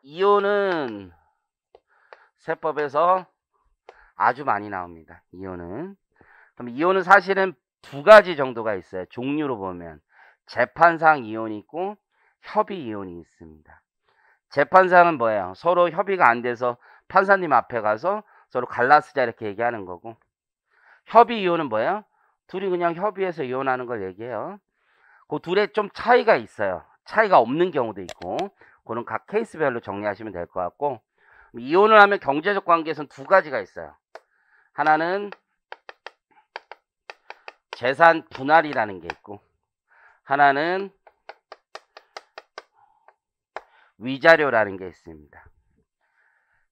이혼은 세법에서 아주 많이 나옵니다. 이혼은. 그럼 이혼은 사실은 두 가지 정도가 있어요. 종류로 보면 재판상 이혼이 있고 협의 이혼이 있습니다. 재판상은 뭐예요? 서로 협의가 안 돼서 판사님 앞에 가서 서로 갈라쓰자 이렇게 얘기하는 거고, 협의 이혼은 뭐예요? 둘이 그냥 협의해서 이혼하는 걸 얘기해요. 그 둘의 좀 차이가 있어요. 차이가 없는 경우도 있고, 그건 각 케이스별로 정리하시면 될 것 같고, 이혼을 하면 경제적 관계에서는 두 가지가 있어요. 하나는 재산 분할이라는 게 있고, 하나는 위자료라는 게 있습니다.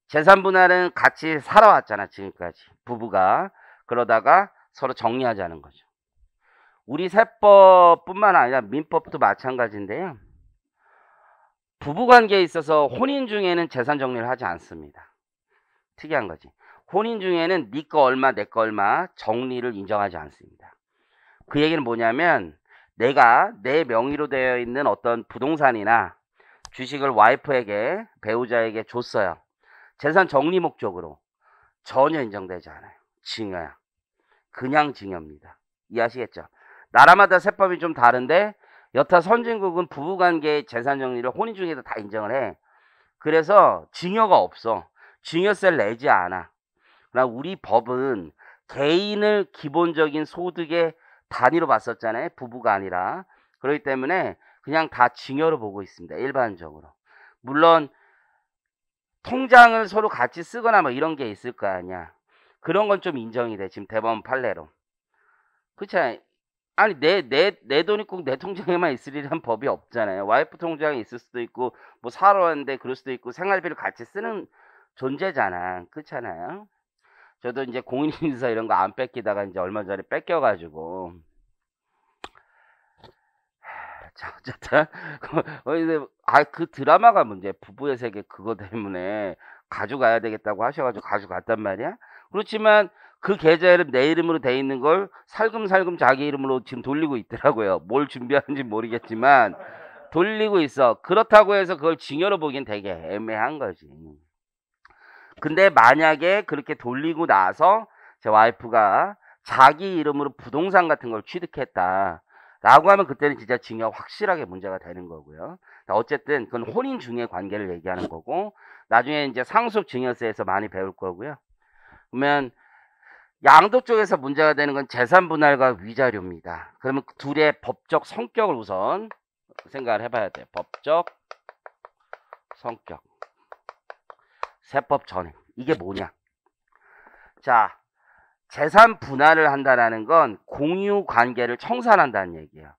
재산 분할은 같이 살아왔잖아, 지금까지. 부부가. 그러다가 서로 정리하자는 거죠. 우리 세법뿐만 아니라 민법도 마찬가지인데요. 부부관계에 있어서 혼인 중에는 재산 정리를 하지 않습니다. 특이한 거지. 혼인 중에는 네 거 얼마 내 거 얼마 정리를 인정하지 않습니다. 그 얘기는 뭐냐면 내가 내 명의로 되어 있는 어떤 부동산이나 주식을 와이프에게 배우자에게 줬어요. 재산 정리 목적으로. 전혀 인정되지 않아요. 증여야. 그냥 증여입니다. 이해하시겠죠? 나라마다 세법이 좀 다른데 여타 선진국은 부부관계의 재산 정리를 혼인 중에도 다 인정을 해. 그래서 증여가 없어. 증여세를 내지 않아. 그러나 우리 법은 개인을 기본적인 소득의 단위로 봤었잖아요. 부부가 아니라. 그렇기 때문에 그냥 다 증여로 보고 있습니다. 일반적으로. 물론 통장을 서로 같이 쓰거나 뭐 이런 게 있을 거 아니야. 그런 건 좀 인정이 돼. 지금 대법원 판례로. 그렇잖아요. 아니 내 돈이 꼭 내 통장에만 있으리란 법이 없잖아요. 와이프 통장에 있을 수도 있고 뭐 사러 왔는데 그럴 수도 있고 생활비를 같이 쓰는 존재잖아. 그렇잖아요. 저도 이제 공인인증서 이런 거 안 뺏기다가 이제 얼마 전에 뺏겨가지고. 자, 어쨌든 그 드라마가 문제. 부부의 세계 그거 때문에 가져가야 되겠다고 하셔가지고 가져갔단 말이야. 그렇지만 그 계좌에는 내 이름으로 돼 있는 걸 살금살금 자기 이름으로 지금 돌리고 있더라고요. 뭘 준비하는지 모르겠지만 돌리고 있어. 그렇다고 해서 그걸 증여로 보기엔 되게 애매한 거지. 근데 만약에 그렇게 돌리고 나서 제 와이프가 자기 이름으로 부동산 같은 걸 취득했다 라고 하면 그때는 진짜 증여 확실하게 문제가 되는 거고요. 어쨌든 그건 혼인 중의 관계를 얘기하는 거고, 나중에 이제 상속 증여세에서 많이 배울 거고요. 그러면 양도 쪽에서 문제가 되는 건 재산 분할과 위자료입니다. 그러면 둘의 법적 성격을 우선 생각을 해봐야 돼요. 법적 성격. 세법 전행. 이게 뭐냐? 자, 재산 분할을 한다는 건 공유 관계를 청산한다는 얘기예요.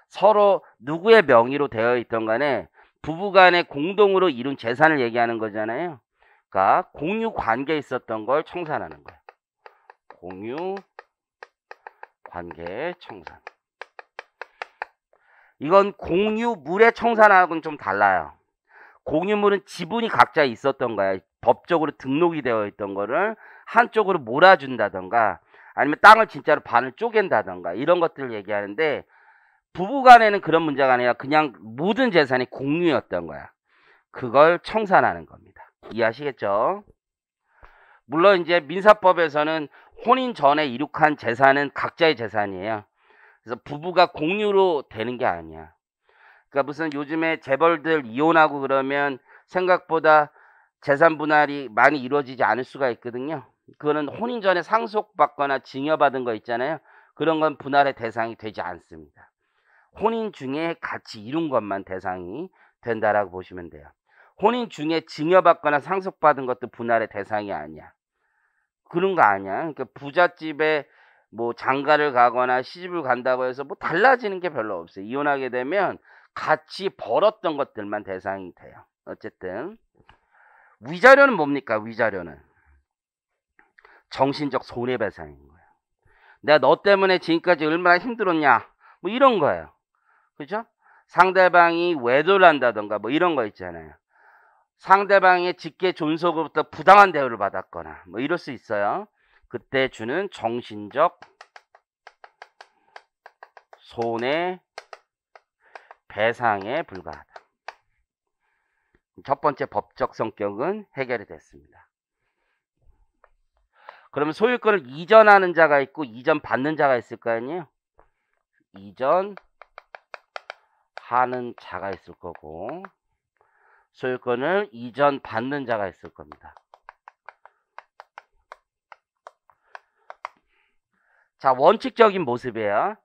서로 누구의 명의로 되어 있던 간에 부부 간에 공동으로 이룬 재산을 얘기하는 거잖아요. 그러니까 공유 관계에 있었던 걸 청산하는 거예요. 공유 관계 청산. 이건 공유물의 청산하고는 좀 달라요. 공유물은 지분이 각자 있었던 거야. 법적으로 등록이 되어 있던 거를 한쪽으로 몰아준다던가 아니면 땅을 진짜로 반을 쪼갠다던가 이런 것들을 얘기하는데, 부부간에는 그런 문제가 아니라 그냥 모든 재산이 공유였던 거야. 그걸 청산하는 겁니다. 이해하시겠죠? 물론 이제 민사법에서는 혼인 전에 이룩한 재산은 각자의 재산이에요. 그래서 부부가 공유로 되는 게 아니야. 그러니까 무슨 요즘에 재벌들 이혼하고 그러면 생각보다 재산 분할이 많이 이루어지지 않을 수가 있거든요. 그거는 혼인 전에 상속받거나 증여받은 거 있잖아요. 그런 건 분할의 대상이 되지 않습니다. 혼인 중에 같이 이룬 것만 대상이 된다라고 보시면 돼요. 혼인 중에 증여받거나 상속받은 것도 분할의 대상이 아니야. 그런 거 아니야. 그러니까 부잣집에 뭐 장가를 가거나 시집을 간다고 해서 뭐 달라지는 게 별로 없어요. 이혼하게 되면 같이 벌었던 것들만 대상이 돼요. 어쨌든 위자료는 뭡니까? 위자료는 정신적 손해배상인 거예요. 내가 너 때문에 지금까지 얼마나 힘들었냐 뭐 이런 거예요. 그죠? 상대방이 외도를 한다던가 뭐 이런 거 있잖아요. 상대방의 직계 존속으로부터 부당한 대우를 받았거나 뭐 이럴 수 있어요. 그때 주는 정신적 손해 배상에 불과하다. 첫 번째 법적 성격은 해결이 됐습니다. 그러면 소유권을 이전하는 자가 있고 이전받는 자가 있을 거 아니에요? 이전하는 자가 있을 거고 소유권을 이전받는 자가 있을 겁니다. 자, 원칙적인 모습이에요.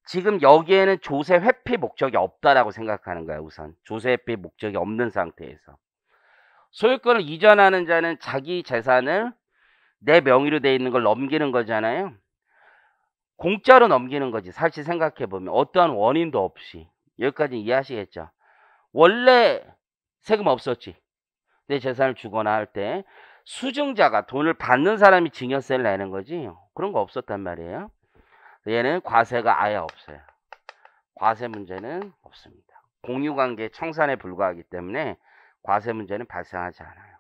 지금 여기에는 조세 회피 목적이 없다라고 생각하는 거야. 우선 조세 회피 목적이 없는 상태에서 소유권을 이전하는 자는 자기 재산을 내 명의로 돼 있는 걸 넘기는 거잖아요. 공짜로 넘기는 거지. 사실 생각해보면 어떠한 원인도 없이. 여기까지 이해하시겠죠? 원래 세금 없었지. 내 재산을 주거나 할 때 수증자가 돈을 받는 사람이 증여세를 내는 거지. 그런 거 없었단 말이에요. 얘는 과세가 아예 없어요. 과세 문제는 없습니다. 공유관계 청산에 불과하기 때문에 과세 문제는 발생하지 않아요.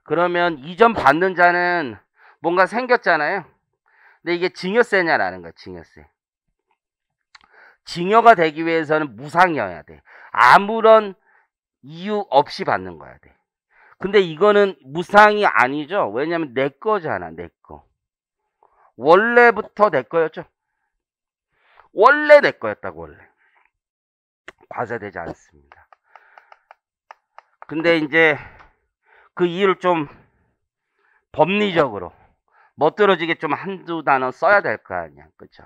그러면 이전 받는 자는 뭔가 생겼잖아요. 근데 이게 증여세냐라는 거야. 증여세. 증여가 되기 위해서는 무상이어야 돼. 아무런 이유 없이 받는 거야 돼. 근데 이거는 무상이 아니죠. 왜냐면 내 거잖아. 내 거. 원래부터 내 거였죠. 원래 내 거였다고. 원래 과세되지 않습니다. 근데 이제 그 이유를 좀 법리적으로 멋들어지게 좀 한두 단어 써야 될 거 아니야. 그쵸?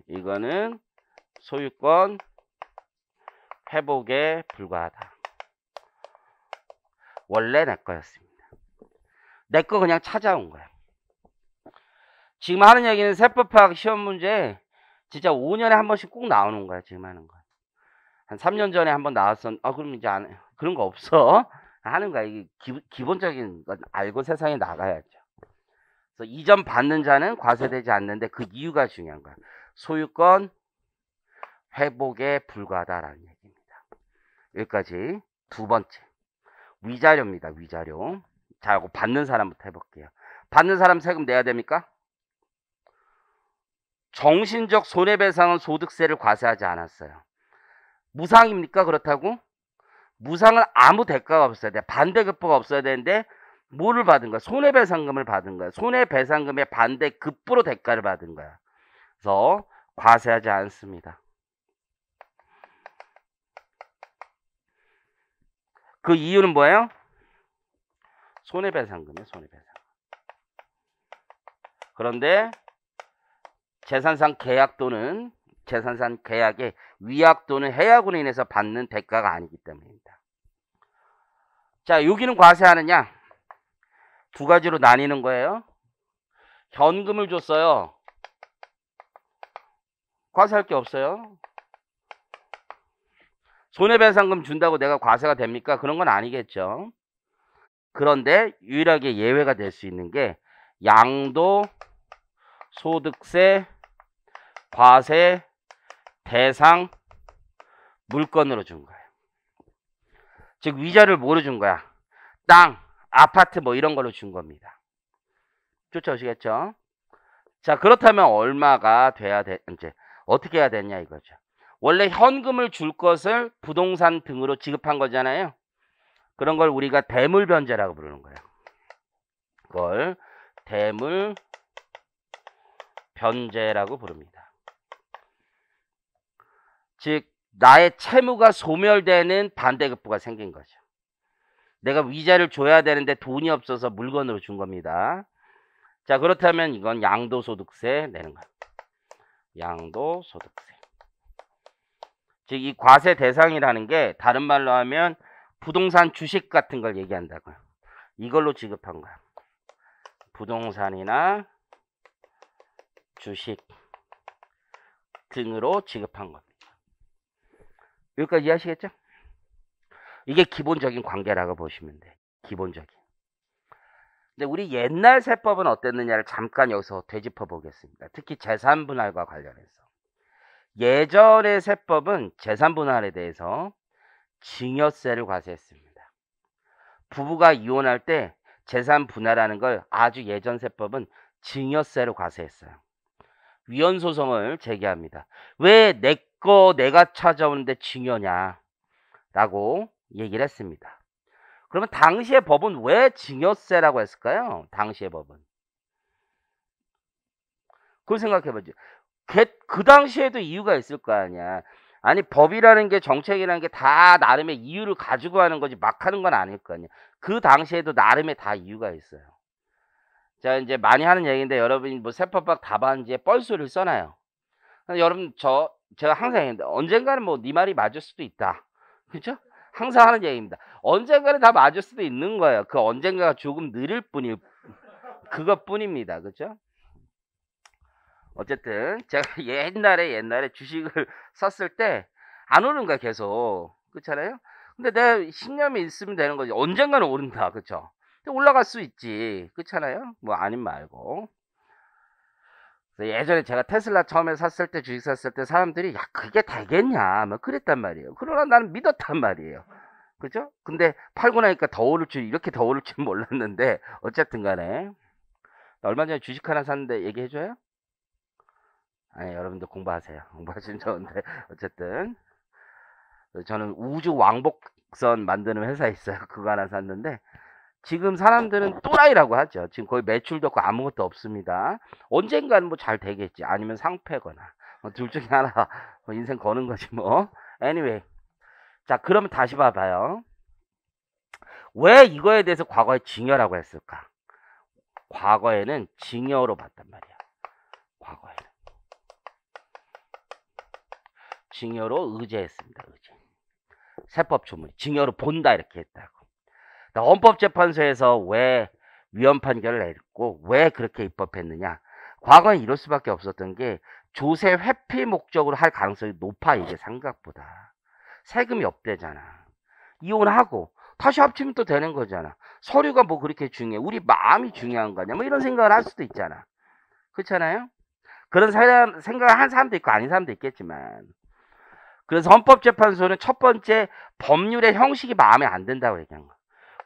이거는 소유권 회복에 불과하다. 원래 내 거였습니다. 내 거 그냥 찾아온 거야. 지금 하는 얘기는 세법학 시험 문제 진짜 5년에 한 번씩 꼭 나오는 거야. 지금 하는 거. 한 3년 전에 한 번 나왔었. 그럼 이제 안 해. 그런 거 없어. 하는 거야. 이게 기본적인 건 알고 세상에 나가야죠. 그래서 이전 받는 자는 과세되지 않는데 그 이유가 중요한 거야. 소유권 회복에 불과하다라는 얘기입니다. 여기까지 두 번째. 위자료입니다. 위자료. 자, 이거 받는 사람부터 해볼게요. 받는 사람 세금 내야 됩니까? 정신적 손해배상은 소득세를 과세하지 않았어요. 무상입니까? 그렇다고? 무상은 아무 대가가 없어야 돼. 반대급부가 없어야 되는데 뭐를 받은 거야? 손해배상금을 받은 거야. 손해배상금의 반대급부로 대가를 받은 거야. 그래서 과세하지 않습니다. 그 이유는 뭐예요? 손해배상금이에요. 손해배상. 그런데 재산상 계약 또는 재산상 계약의 위약 또는 해약으로 인해서 받는 대가가 아니기 때문입니다. 자, 여기는 과세하느냐? 두 가지로 나뉘는 거예요. 현금을 줬어요. 과세할 게 없어요. 손해배상금 준다고 내가 과세가 됩니까? 그런 건 아니겠죠. 그런데 유일하게 예외가 될 수 있는 게 양도소득세 과세 대상 물건으로 준 거예요. 즉 위자료를 뭐로 준 거야? 땅, 아파트 뭐 이런 걸로 준 겁니다. 쫓아오시겠죠? 자, 그렇다면 얼마가 돼야 돼? 이제 어떻게 해야 되냐 이거죠. 원래 현금을 줄 것을 부동산 등으로 지급한 거잖아요. 그런 걸 우리가 대물변제라고 부르는 거예요. 그걸 대물변제라고 부릅니다. 즉 나의 채무가 소멸되는 반대급부가 생긴 거죠. 내가 위자료를 줘야 되는데 돈이 없어서 물건으로 준 겁니다. 자, 그렇다면 이건 양도소득세 내는 거야. 양도소득세. 즉 이 과세 대상이라는 게 다른 말로 하면 부동산 주식 같은 걸 얘기한다고요. 이걸로 지급한 거야. 부동산이나 주식 등으로 지급한 겁니다. 여기까지 이해하시겠죠? 이게 기본적인 관계라고 보시면 돼. 기본적인. 근데 우리 옛날 세법은 어땠느냐를 잠깐 여기서 되짚어 보겠습니다. 특히 재산분할과 관련해서. 예전의 세법은 재산분할에 대해서 증여세를 과세했습니다. 부부가 이혼할 때 재산분할하는 걸 아주 예전 세법은 증여세로 과세했어요. 위헌소송을 제기합니다. 왜 내 거 내가 찾아오는데 증여냐? 라고 얘기를 했습니다. 그러면 당시의 법은 왜 증여세라고 했을까요? 당시의 법은. 그걸 생각해보죠. 그 당시에도 이유가 있을 거 아니야. 아니 법이라는 게 정책이라는 게 다 나름의 이유를 가지고 하는 거지 막 하는 건 아닐 거 아니야. 그 당시에도 나름의 다 이유가 있어요. 자 이제 많이 하는 얘기인데 여러분이 뭐 세법학 답안지에 뻘소리를 써놔요. 여러분 제가 항상 얘기했는데 언젠가는 뭐 네 말이 맞을 수도 있다. 그죠? 항상 하는 얘기입니다. 언젠가는 다 맞을 수도 있는 거예요. 그 언젠가가 조금 느릴 뿐일 그것뿐입니다. 그죠? 어쨌든 제가 옛날에 주식을 샀을 때 안 오른 거야 계속. 그렇잖아요? 근데 내가 신념이 있으면 되는 거지. 언젠가는 오른다. 그쵸? 올라갈 수 있지. 그렇잖아요? 뭐 아님 말고. 예전에 제가 테슬라 처음에 샀을 때 주식 샀을 때 사람들이 야 그게 되겠냐 뭐 그랬단 말이에요. 그러나 나는 믿었단 말이에요. 그죠? 근데 팔고 나니까 더 오를 줄 이렇게 더 오를 줄 몰랐는데 어쨌든 간에 얼마 전에 주식 하나 샀는데 얘기해줘요? 아니 여러분들 공부하세요. 공부하시면 좋은데 어쨌든 저는 우주 왕복선 만드는 회사에 있어요. 그거 하나 샀는데 지금 사람들은 또라이라고 하죠. 지금 거의 매출도 없고 아무것도 없습니다. 언젠가는 뭐 잘 되겠지. 아니면 상패거나 둘 중에 하나 뭐 인생 거는 거지 뭐. anyway 자 그러면 다시 봐봐요. 왜 이거에 대해서 과거에 증여라고 했을까? 과거에는 증여로 봤단 말이야. 과거에는 증여로 의제했습니다. 의제. 세법 조문이 증여로 본다 이렇게 했다고. 헌법재판소에서 왜 위헌 판결을 내렸고 왜 그렇게 입법했느냐. 과거엔 이럴 수밖에 없었던 게 조세 회피 목적으로 할 가능성이 높아. 이게 생각보다 세금이 없대잖아. 이혼하고 다시 합치면 또 되는 거잖아. 서류가 뭐 그렇게 중요해. 우리 마음이 중요한 거냐 뭐 이런 생각을 할 수도 있잖아. 그렇잖아요. 그런 생각을 한 사람도 있고 아닌 사람도 있겠지만 그래서 헌법재판소는 첫 번째 법률의 형식이 마음에 안 든다고 얘기한 거야.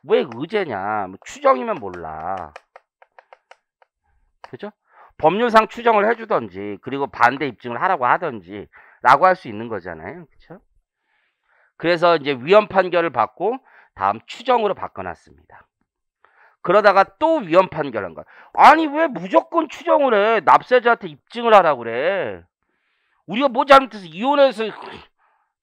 왜 의제냐? 뭐 추정이면 몰라. 그죠? 법률상 추정을 해주던지 그리고 반대 입증을 하라고 하던지 라고 할 수 있는 거잖아요. 그렇죠? 그래서 이제 위헌 판결을 받고 다음 추정으로 바꿔놨습니다. 그러다가 또 위헌 판결한 거야. 아니 왜 무조건 추정을 해? 납세자한테 입증을 하라고 그래. 우리가 뭐 잘못해서 이혼해서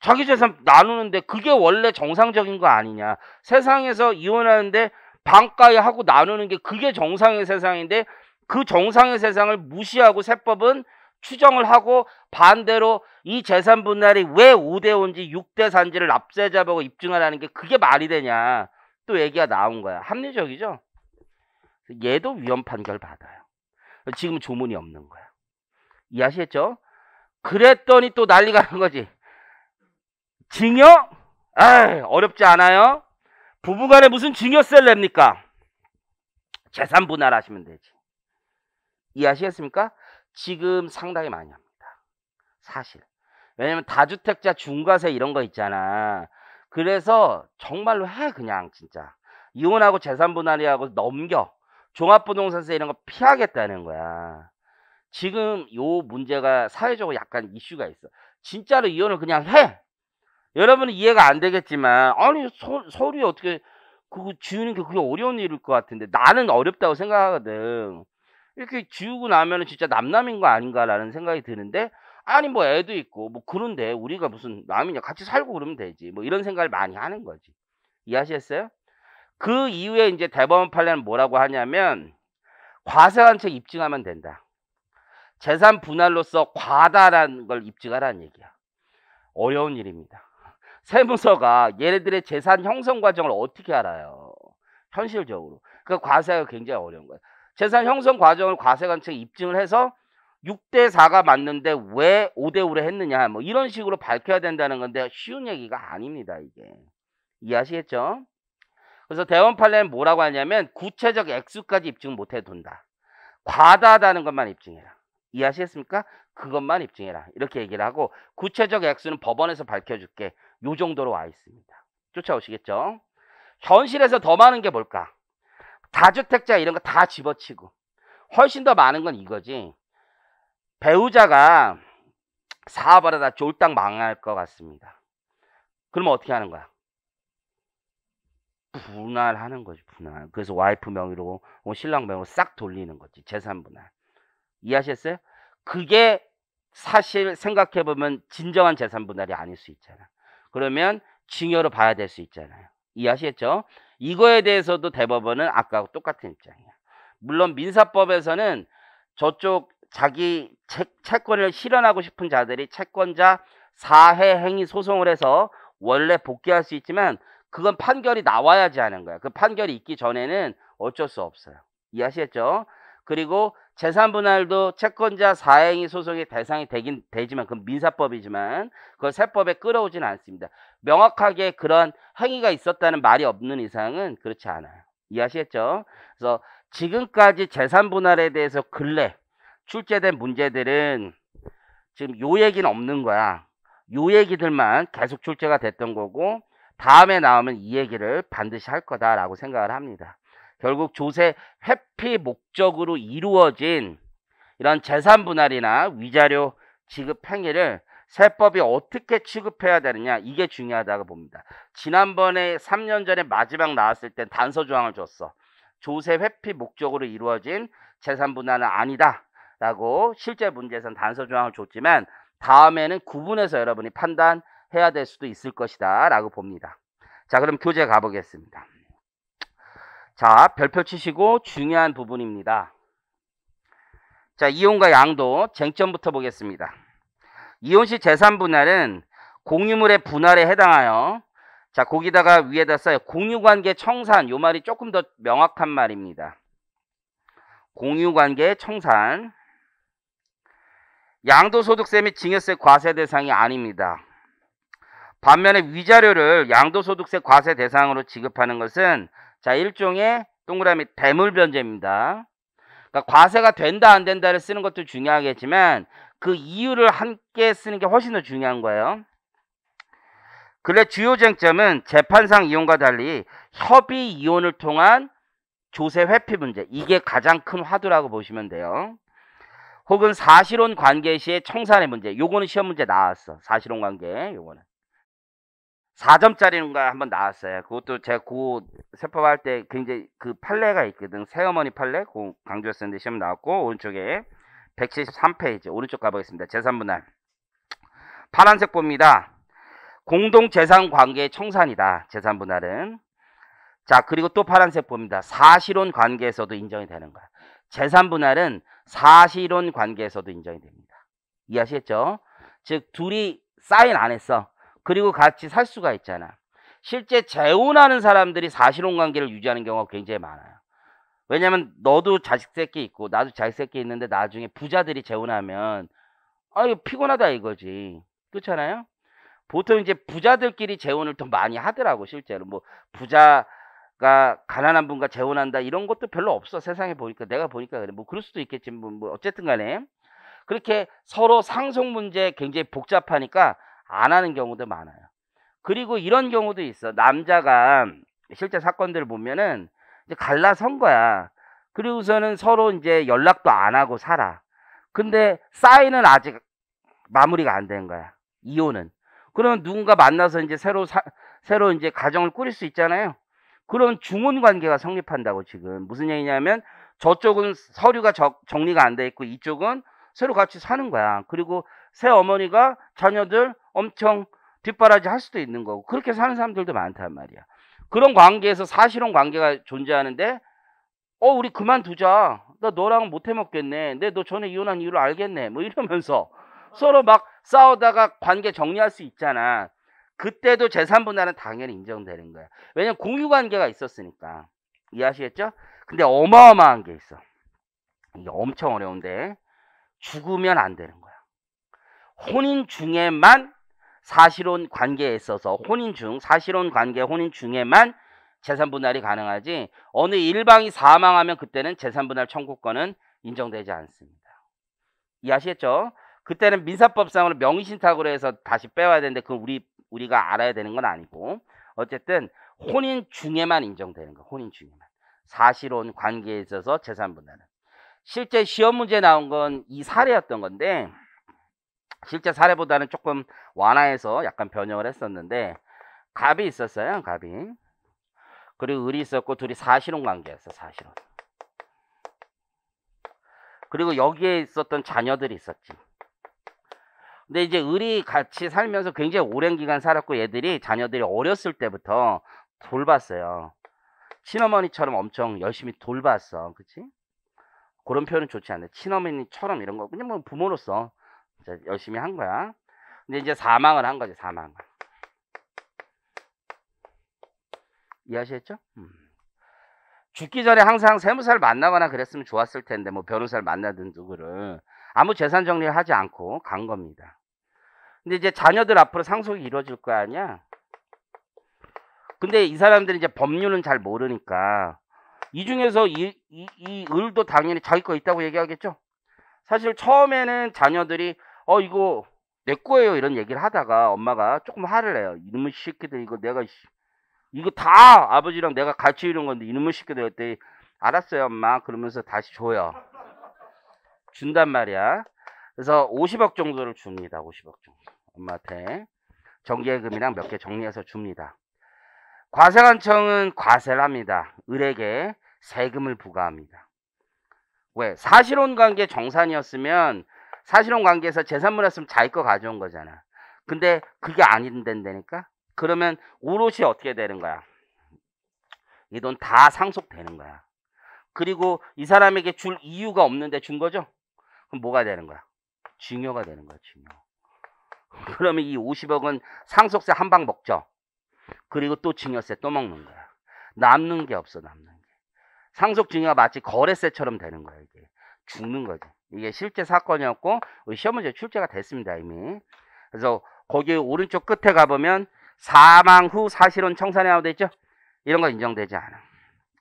자기 재산 나누는데 그게 원래 정상적인 거 아니냐. 세상에서 이혼하는데 반가에 하고 나누는 게 그게 정상의 세상인데 그 정상의 세상을 무시하고 세법은 추정을 하고 반대로 이 재산 분할이 왜 5대5인지 6대4인지를 납세자 보고 입증하라는 게 그게 말이 되냐. 또 얘기가 나온 거야. 합리적이죠? 얘도 위헌 판결 받아요. 지금 조문이 없는 거야. 이해하시겠죠? 그랬더니 또 난리가 난 거지. 증여? 에이, 어렵지 않아요? 부부간에 무슨 증여세를 냅니까? 재산 분할하시면 되지. 이해하시겠습니까? 지금 상당히 많이 합니다. 사실. 왜냐면 다주택자 중과세 이런 거 있잖아. 그래서 정말로 해 그냥 진짜. 이혼하고 재산 분할이하고 넘겨. 종합부동산세 이런 거 피하겠다는 거야. 지금 요 문제가 사회적으로 약간 이슈가 있어. 진짜로 이혼을 그냥 해. 여러분은 이해가 안 되겠지만 아니 서류에 어떻게 그거 지우는 게 그게 어려운 일일 것 같은데 나는 어렵다고 생각하거든. 이렇게 지우고 나면은 진짜 남남인 거 아닌가라는 생각이 드는데 아니 뭐 애도 있고 뭐 그런데 우리가 무슨 남이냐 같이 살고 그러면 되지 뭐 이런 생각을 많이 하는 거지. 이해하시겠어요? 그 이후에 이제 대법원 판례는 뭐라고 하냐면 과세관책 입증하면 된다. 재산 분할로서 과다라는 걸 입증하라는 얘기야. 어려운 일입니다. 세무서가 얘네들의 재산 형성 과정을 어떻게 알아요? 현실적으로. 그 과세가 굉장히 어려운 거예요. 재산 형성 과정을 과세관청에 입증을 해서 6대4가 맞는데 왜 5대5로 했느냐 뭐 이런 식으로 밝혀야 된다는 건데 쉬운 얘기가 아닙니다. 이게. 이해하시겠죠? 그래서 대법원 판례는 뭐라고 하냐면 구체적 액수까지 입증 못해도 된다. 과다하다는 것만 입증해라. 이해하시겠습니까? 그것만 입증해라. 이렇게 얘기를 하고 구체적 액수는 법원에서 밝혀줄게. 요 정도로 와 있습니다. 쫓아오시겠죠? 현실에서 더 많은 게 뭘까? 다주택자 이런 거 다 집어치고 훨씬 더 많은 건 이거지. 배우자가 사업을 하다 쫄딱 망할 것 같습니다. 그러면 어떻게 하는 거야? 분할하는 거지, 분할. 그래서 와이프 명의로 신랑 명의로 싹 돌리는 거지, 재산 분할. 이해하셨어요? 그게 사실 생각해보면 진정한 재산 분할이 아닐 수 있잖아. 그러면 증여로 봐야 될 수 있잖아요. 이해하시겠죠? 이거에 대해서도 대법원은 아까하고 똑같은 입장이야. 물론 민사법에서는 저쪽 자기 채권을 실현하고 싶은 자들이 채권자 사해 행위 소송을 해서 원래 복귀할 수 있지만 그건 판결이 나와야지 하는 거야. 그 판결이 있기 전에는 어쩔 수 없어요. 이해하시겠죠? 그리고 재산분할도 채권자 사행위 소송의 대상이 되긴 되지만 그건 민사법이지만 그걸 세법에 끌어오지는 않습니다. 명확하게 그런 행위가 있었다는 말이 없는 이상은 그렇지 않아요. 이해하시겠죠? 그래서 지금까지 재산분할에 대해서 근래 출제된 문제들은 지금 요 얘기는 없는 거야. 요 얘기들만 계속 출제가 됐던 거고 다음에 나오면 이 얘기를 반드시 할 거다라고 생각을 합니다. 결국 조세 회피 목적으로 이루어진 이런 재산 분할이나 위자료 지급 행위를 세법이 어떻게 취급해야 되느냐, 이게 중요하다고 봅니다. 지난번에 3년 전에 마지막 나왔을 땐 단서 조항을 줬어. 조세 회피 목적으로 이루어진 재산 분할은 아니다 라고 실제 문제에서는 단서 조항을 줬지만 다음에는 구분해서 여러분이 판단해야 될 수도 있을 것이다 라고 봅니다. 자, 그럼 교재 가보겠습니다. 자, 별표 치시고 중요한 부분입니다. 자, 이혼과 양도 쟁점부터 보겠습니다. 이혼 시 재산 분할은 공유물의 분할에 해당하여, 자, 거기다가 위에다 써요. 공유관계 청산, 요 말이 조금 더 명확한 말입니다. 공유관계 청산. 양도소득세 및 증여세 과세 대상이 아닙니다. 반면에 위자료를 양도소득세 과세 대상으로 지급하는 것은 자, 일종의 동그라미 대물변제입니다. 그러니까 과세가 된다 안 된다를 쓰는 것도 중요하겠지만 그 이유를 함께 쓰는 게 훨씬 더 중요한 거예요. 근래 주요 쟁점은 재판상 이혼과 달리 협의 이혼을 통한 조세 회피 문제, 이게 가장 큰 화두라고 보시면 돼요. 혹은 사실혼 관계 시의 청산의 문제, 요거는 시험 문제 나왔어. 사실혼 관계 요거는 4점짜리인가 한번 나왔어요. 그것도 제가 그 세법 할 때 굉장히 그 판례가 있거든. 새어머니 판례 그 강조했었는데 시험 나왔고, 오른쪽에 173페이지 오른쪽 가보겠습니다. 재산분할 파란색 봅니다. 공동재산관계의 청산이다, 재산분할은. 자, 그리고 또 파란색 봅니다. 사실혼 관계에서도 인정이 되는 거야. 재산분할은 사실혼 관계에서도 인정이 됩니다. 이해하시겠죠? 즉 둘이 사인 안 했어. 그리고 같이 살 수가 있잖아. 실제 재혼하는 사람들이 사실혼 관계를 유지하는 경우가 굉장히 많아요. 왜냐면 너도 자식 새끼 있고 나도 자식 새끼 있는데 나중에 부자들이 재혼하면 아유 피곤하다 이거지. 그렇잖아요? 보통 이제 부자들끼리 재혼을 더 많이 하더라고. 실제로 뭐 부자가 가난한 분과 재혼한다 이런 것도 별로 없어. 세상에 보니까 내가 보니까 그래. 뭐 그럴 수도 있겠지만 뭐 어쨌든 간에 그렇게 서로 상속 문제 굉장히 복잡하니까 안 하는 경우도 많아요. 그리고 이런 경우도 있어. 남자가 실제 사건들을 보면은 이제 갈라선 거야. 그리고서는 서로 이제 연락도 안 하고 살아. 근데 사인은 아직 마무리가 안 된 거야. 이혼은. 그러면 누군가 만나서 이제 새로 이제 가정을 꾸릴 수 있잖아요. 그런 중혼 관계가 성립한다고 지금. 무슨 얘기냐면 저쪽은 서류가 정리가 안 돼 있고 이쪽은 새로 같이 사는 거야. 그리고 새 어머니가 자녀들 엄청 뒷바라지 할 수도 있는 거고 그렇게 사는 사람들도 많단 말이야. 그런 관계에서 사실혼 관계가 존재하는데 우리 그만두자. 나 너랑 못 해먹겠네. 근데 너 전에 이혼한 이유를 알겠네. 뭐 이러면서 서로 막 싸우다가 관계 정리할 수 있잖아. 그때도 재산분할은 당연히 인정되는 거야. 왜냐면 공유관계가 있었으니까. 이해하시겠죠? 근데 어마어마한 게 있어. 이게 엄청 어려운데 죽으면 안 되는 거야. 혼인 중에만 사실혼 관계에 있어서 사실혼 관계 혼인 중에만 재산분할이 가능하지 어느 일방이 사망하면 그때는 재산분할 청구권은 인정되지 않습니다. 이해하시겠죠? 그때는 민사법상으로 명의신탁으로 해서 다시 빼와야 되는데 그건 우리가 알아야 되는 건 아니고 어쨌든 혼인 중에만 인정되는 거. 혼인 중에만. 사실혼 관계에 있어서 재산분할은. 실제 시험 문제 나온 건 이 사례였던 건데 실제 사례보다는 조금 완화해서 약간 변형을 했었는데 갑이 있었어요. 갑이. 그리고 을이 있었고 둘이 사실혼 관계였어. 사실혼. 그리고 여기에 있었던 자녀들이 있었지. 근데 이제 을이 같이 살면서 굉장히 오랜 기간 살았고 얘들이 자녀들이 어렸을 때부터 돌봤어요. 친어머니처럼 엄청 열심히 돌봤어. 그치? 그런 표현은 좋지 않네. 친어머니처럼 이런 거 그냥 뭐 부모로서 열심히 한 거야. 근데 이제 사망을 한 거지. 사망. 이해하시겠죠? 죽기 전에 항상 세무사를 만나거나 그랬으면 좋았을 텐데 뭐 변호사를 만나든 누구를 아무 재산 정리를 하지 않고 간 겁니다. 근데 이제 자녀들 앞으로 상속이 이루어질 거 아니야. 근데 이 사람들이 이제 법률은 잘 모르니까 이 중에서 이 을도 당연히 자기 거 있다고 얘기하겠죠. 사실 처음에는 자녀들이 이거 내 거예요 이런 얘기를 하다가 엄마가 조금 화를 내요. 이놈의 새끼들 이거 내가 이거 다 아버지랑 내가 같이 이룬 건데 이놈의 새끼들 그랬더니 알았어요 엄마 그러면서 다시 줘요. 준단 말이야. 그래서 50억 정도를 줍니다. 50억 정도. 엄마한테 정기예금이랑 몇 개 정리해서 줍니다. 과세관청은 과세를 합니다. 을에게 세금을 부과합니다. 왜? 사실혼 관계 정산이었으면 사실혼 관계에서 재산분할했으면 자기 거 가져온 거잖아. 근데 그게 아닌다니까? 그러면 오롯이 어떻게 되는 거야? 이 돈 다 상속되는 거야. 그리고 이 사람에게 줄 이유가 없는데 준 거죠? 그럼 뭐가 되는 거야? 증여가 되는 거야, 증여. 그러면 이 50억은 상속세 한 방 먹죠? 그리고 또 증여세 또 먹는 거야. 남는 게 없어, 남는 게. 상속 증여가 마치 거래세처럼 되는 거야, 이게. 죽는 거지. 이게 실제 사건이었고, 우리 시험 문제 출제가 됐습니다, 이미. 그래서 거기 오른쪽 끝에 가보면 사망 후 사실혼 청산이라고 돼 있죠? 이런 거 인정되지 않아.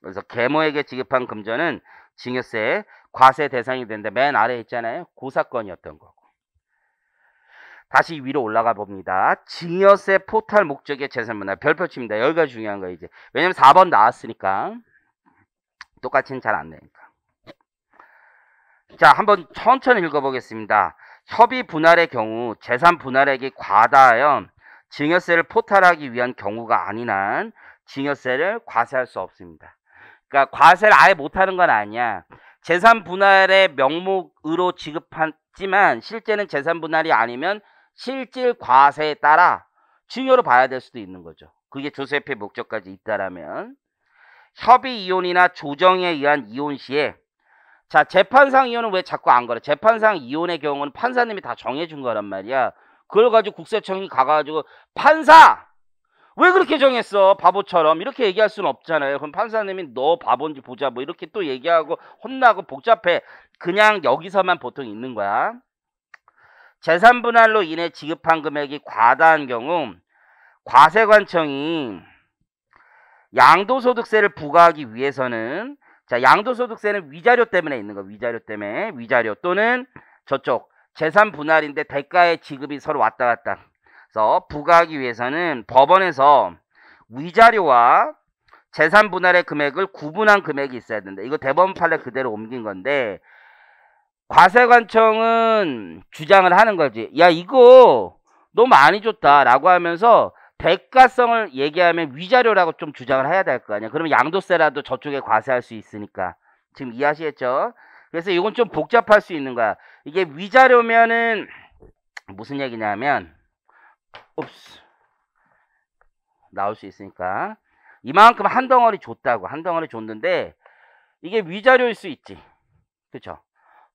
그래서 계모에게 지급한 금전은 증여세, 과세 대상이 되는데 맨 아래에 있잖아요. 그 사건이었던 거고. 다시 위로 올라가 봅니다. 증여세 포탈 목적의 재산분할 별표 칩니다. 여기가 중요한 거예요, 이제. 왜냐면 4번 나왔으니까. 똑같이는 잘 안 되니까. 자, 한번 천천히 읽어보겠습니다. 협의 분할의 경우 재산 분할액이 과다하여 증여세를 포탈하기 위한 경우가 아닌 한 증여세를 과세할 수 없습니다. 그러니까 과세를 아예 못하는 건 아니야. 재산 분할의 명목으로 지급했지만 실제는 재산 분할이 아니면 실질 과세에 따라 증여로 봐야 될 수도 있는 거죠. 그게 조세표의 목적까지 있다라면. 협의 이혼이나 조정에 의한 이혼 시에 자, 재판상 이혼은 왜 자꾸 안 걸어? 재판상 이혼의 경우는 판사님이 다 정해준 거란 말이야. 그걸 가지고 국세청이 가가지고 판사! 왜 그렇게 정했어? 바보처럼. 이렇게 얘기할 수는 없잖아요. 그럼 판사님이 너 바본지 보자. 뭐 이렇게 또 얘기하고 혼나고 복잡해. 그냥 여기서만 보통 있는 거야. 재산 분할로 인해 지급한 금액이 과다한 경우 과세관청이 양도소득세를 부과하기 위해서는 자, 양도소득세는 위자료 때문에 있는 거. 위자료 때문에. 위자료 또는 저쪽 재산 분할인데 대가의 지급이 서로 왔다 갔다. 그래서 부과하기 위해서는 법원에서 위자료와 재산 분할의 금액을 구분한 금액이 있어야 된다. 이거 대법원 판례 그대로 옮긴 건데 과세관청은 주장을 하는 거지. 야, 이거 너무 많이 줬다라고 하면서 대가성을 얘기하면 위자료라고 좀 주장을 해야 될 거 아니야. 그러면 양도세라도 저쪽에 과세할 수 있으니까. 지금 이해하시겠죠? 그래서 이건 좀 복잡할 수 있는 거야. 이게 위자료면은 무슨 얘기냐면 나올 수 있으니까 이만큼 한 덩어리 줬다고. 한 덩어리 줬는데 이게 위자료일 수 있지. 그렇죠?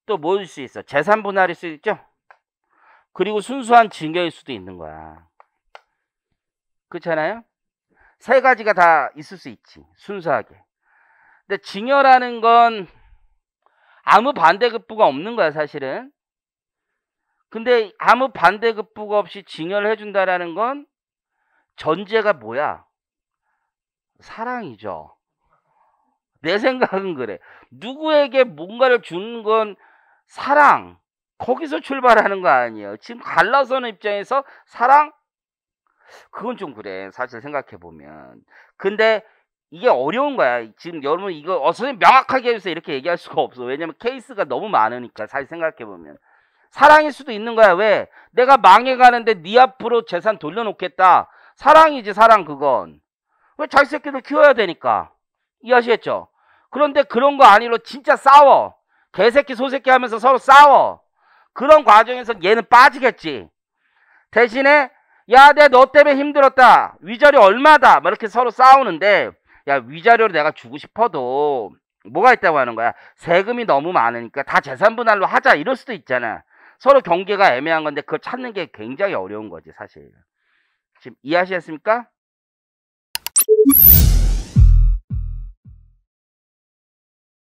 또 뭐일 수 있어? 재산 분할일 수 있죠? 그리고 순수한 증여일 수도 있는 거야. 그렇잖아요? 세 가지가 다 있을 수 있지. 순수하게. 근데 증여라는 건 아무 반대급부가 없는 거야, 사실은. 근데 아무 반대급부가 없이 증여를 해준다라는 건 전제가 뭐야? 사랑이죠. 내 생각은 그래. 누구에게 뭔가를 주는 건 사랑. 거기서 출발하는 거 아니에요. 지금 갈라서는 입장에서 사랑? 그건 좀 그래. 사실 생각해보면. 근데 이게 어려운 거야. 지금 여러분 이거 선생님 명확하게 해주세요. 이렇게 얘기할 수가 없어. 왜냐면 케이스가 너무 많으니까. 사실 생각해보면. 사랑일 수도 있는 거야. 왜? 내가 망해가는데 네 앞으로 재산 돌려놓겠다. 사랑이지, 사랑. 그건 왜 자기 새끼들 키워야 되니까. 이해하시겠죠? 그런데 그런 거 아니로 진짜 싸워. 개새끼 소새끼 하면서 서로 싸워. 그런 과정에서 얘는 빠지겠지. 대신에 야, 내 너 때문에 힘들었다. 위자료 얼마다. 막 이렇게 서로 싸우는데, 야, 위자료를 내가 주고 싶어도 뭐가 있다고 하는 거야. 세금이 너무 많으니까 다 재산분할로 하자. 이럴 수도 있잖아. 서로 경계가 애매한 건데 그걸 찾는 게 굉장히 어려운 거지, 사실. 지금 이해하시겠습니까?